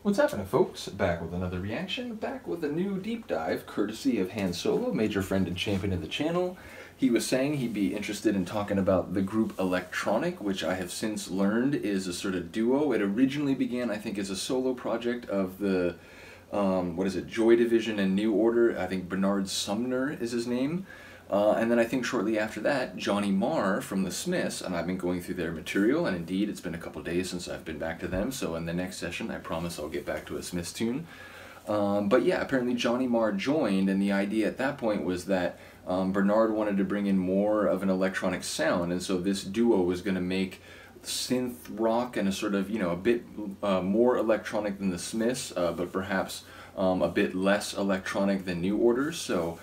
What's happening, folks? Back with another reaction, back with a new deep dive, courtesy of Han Solo, major friend and champion of the channel. He was saying he'd be interested in talking about the group Electronic, which I have since learned is a sort of duo. It originally began, I think, as a solo project of the, Joy Division and New Order. I think Bernard Sumner is his name. And then I think shortly after that, Johnny Marr from the Smiths, and I've been going through their material, and indeed it's been a couple days since I've been back to them, so in the next session I promise I'll get back to a Smiths tune. But yeah, apparently Johnny Marr joined, and the idea at that point was that Bernard wanted to bring in more of an electronic sound, and so this duo was going to make synth rock and a sort of, a bit more electronic than the Smiths, but perhaps a bit less electronic than New Order. So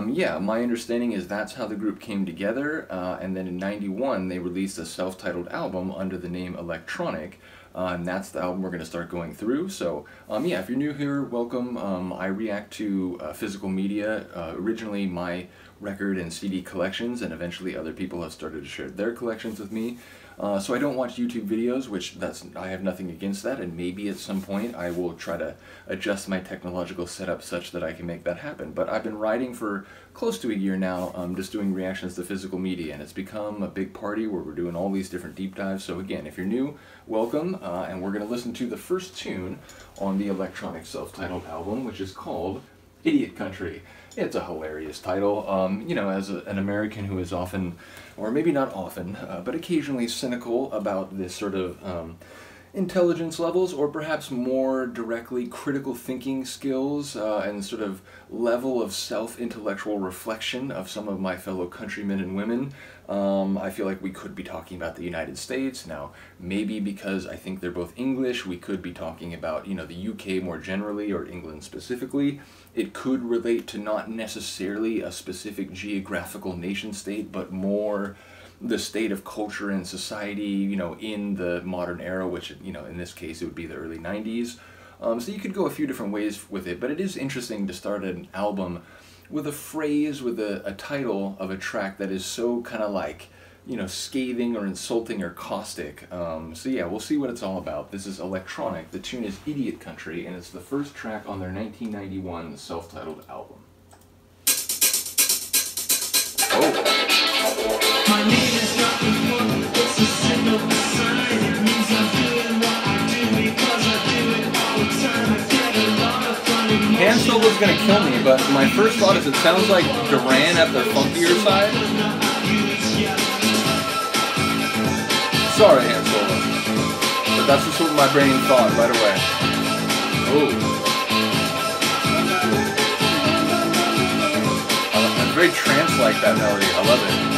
yeah, my understanding is that's how the group came together, and then in '91 they released a self-titled album under the name Electronic, and that's the album we're going to start going through. So yeah, if you're new here, welcome. I react to physical media, originally my record and CD collections, and eventually other people have started to share their collections with me. So I don't watch YouTube videos, which I have nothing against that, and maybe at some point I will try to adjust my technological setup such that I can make that happen. But I've been writing for close to a year now, just doing reactions to physical media, and it's become a big party where we're doing all these different deep dives. So again, if you're new, welcome, and we're going to listen to the first tune on the Electronic self-titled album, which is called Idiot Country. It's a hilarious title. As an American who is often, or maybe not often, but occasionally cynical about this sort of intelligence levels, or perhaps more directly critical thinking skills and sort of level of self-intellectual reflection of some of my fellow countrymen and women. I feel like we could be talking about the United States. Now, maybe because I think they're both English, we could be talking about, the UK more generally, or England specifically. It could relate to not necessarily a specific geographical nation state, but more the state of culture and society, in the modern era, which, in this case it would be the early 90s. So you could go a few different ways with it, but it is interesting to start an album with a phrase, with a title of a track that is so kind of like, scathing or insulting or caustic. So yeah, we'll see what it's all about. This is Electronic. The tune is Idiot Country, and it's the first track on their 1991 self-titled album. Oh. My name is not important, it's a symbol of sign. It means I'm doing what I do because I do it all the time. I get a lot of fun. Han Solo's gonna kill me, but my first thought is it sounds like Duran at their funkier side. Sorry, Han Solo, but that's just what my brain thought right away. Oh. It's very trance-like, that melody. I love it.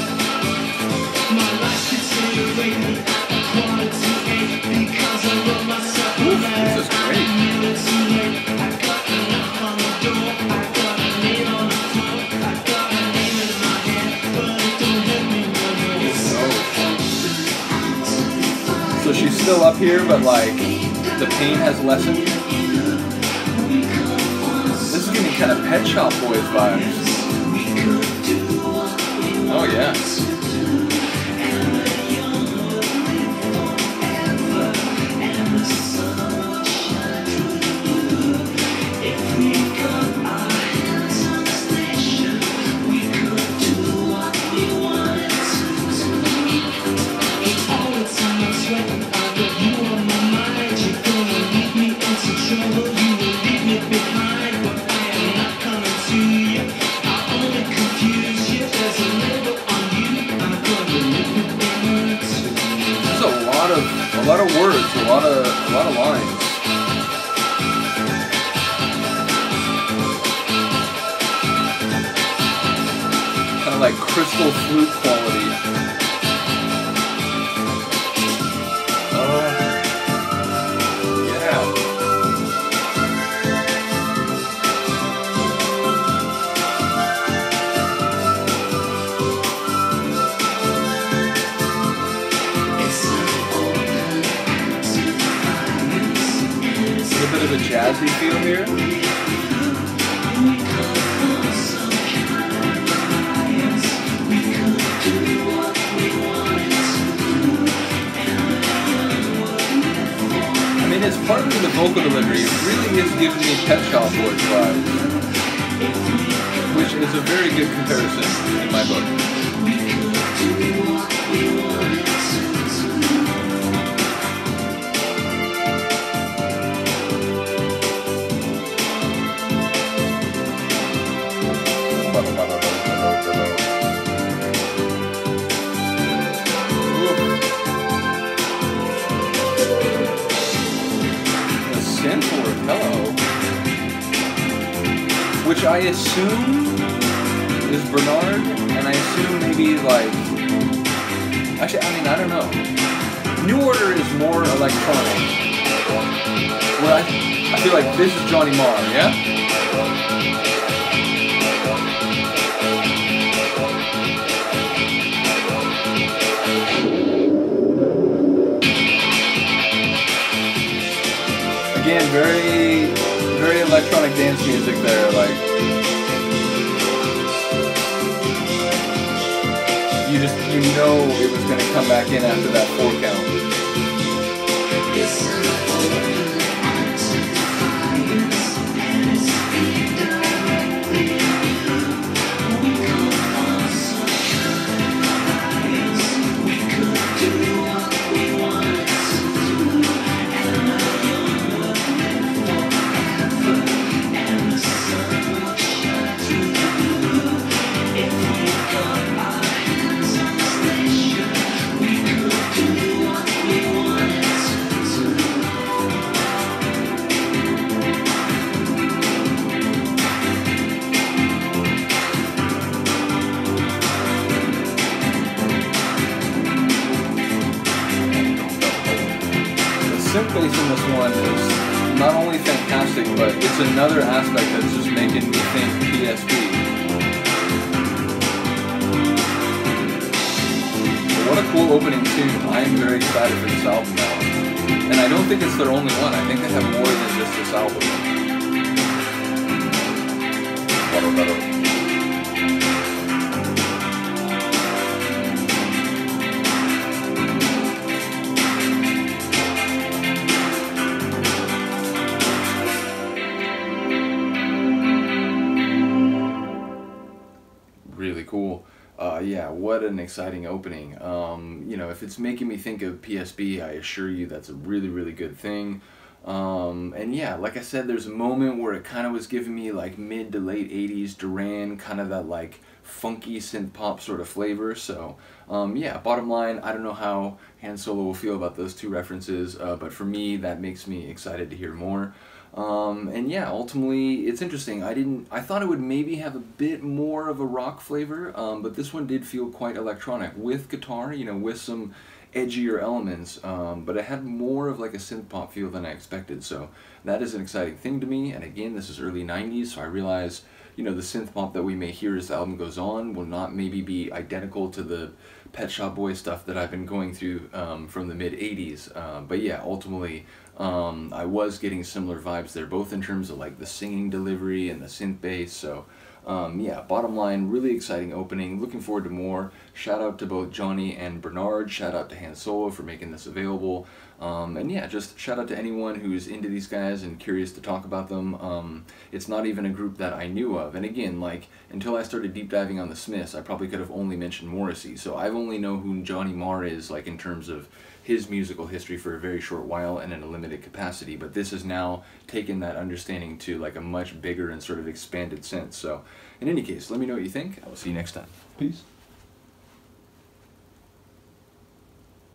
Ooh, this is great. So she's still up here, but like the pain has lessened. This is giving kind of Pet Shop Boys vibes. Oh yeah. A lot of words, a lot of lines. Kind of like crystal flute quality. Yeah. A bit of a jazzy feel here. mean, it's partly the vocal delivery. It really is giving me Pet Shop Boys vibes, which is a very good comparison in my book. Which I assume is Bernard, and I assume maybe like, actually, I mean, I don't know. New Order is more electronic. Well, I feel like this is Johnny Marr, yeah? Again, very electronic dance music there, like you know it was gonna come back in after that 4 count. Synth bass in this one is not only fantastic, but it's another aspect that's just making me think PSP. But what a cool opening tune. I am very excited for this album now. And I don't think it's their only one. I think they have more than just this album. Really cool. Yeah, what an exciting opening. You know, if it's making me think of PSB, I assure you that's a really good thing. And yeah, like I said, there's a moment where it kind of was giving me like mid to late 80s Duran, kind of that like funky synth pop sort of flavor. So yeah, bottom line, I don't know how Han Solo will feel about those two references, but for me, that makes me excited to hear more. And yeah, ultimately, it's interesting. I thought it would maybe have a bit more of a rock flavor, but this one did feel quite electronic with guitar, you know, with some edgier elements, but it had more of like a synth pop feel than I expected, so that is an exciting thing to me. And again, this is early 90s, so I realize, you know, the synth pop that we may hear as the album goes on will not maybe be identical to the Pet Shop Boys stuff that I've been going through from the mid 80s, but yeah, ultimately I was getting similar vibes there, both in terms of like the singing delivery and the synth bass. So yeah, bottom line, really exciting opening, looking forward to more. Shout out to both Johnny and Bernard, shout out to Han Solo for making this available, and yeah, just shout out to anyone who's into these guys and curious to talk about them. It's not even a group that I knew of, and again, like, until I started deep diving on the Smiths, I probably could have only mentioned Morrissey, so I've only know who Johnny Marr is, like, in terms of his musical history for a very short while and in a limited capacity, but this has now taken that understanding to like a much bigger and sort of expanded sense. So in any case, let me know what you think. I will see you next time. Peace.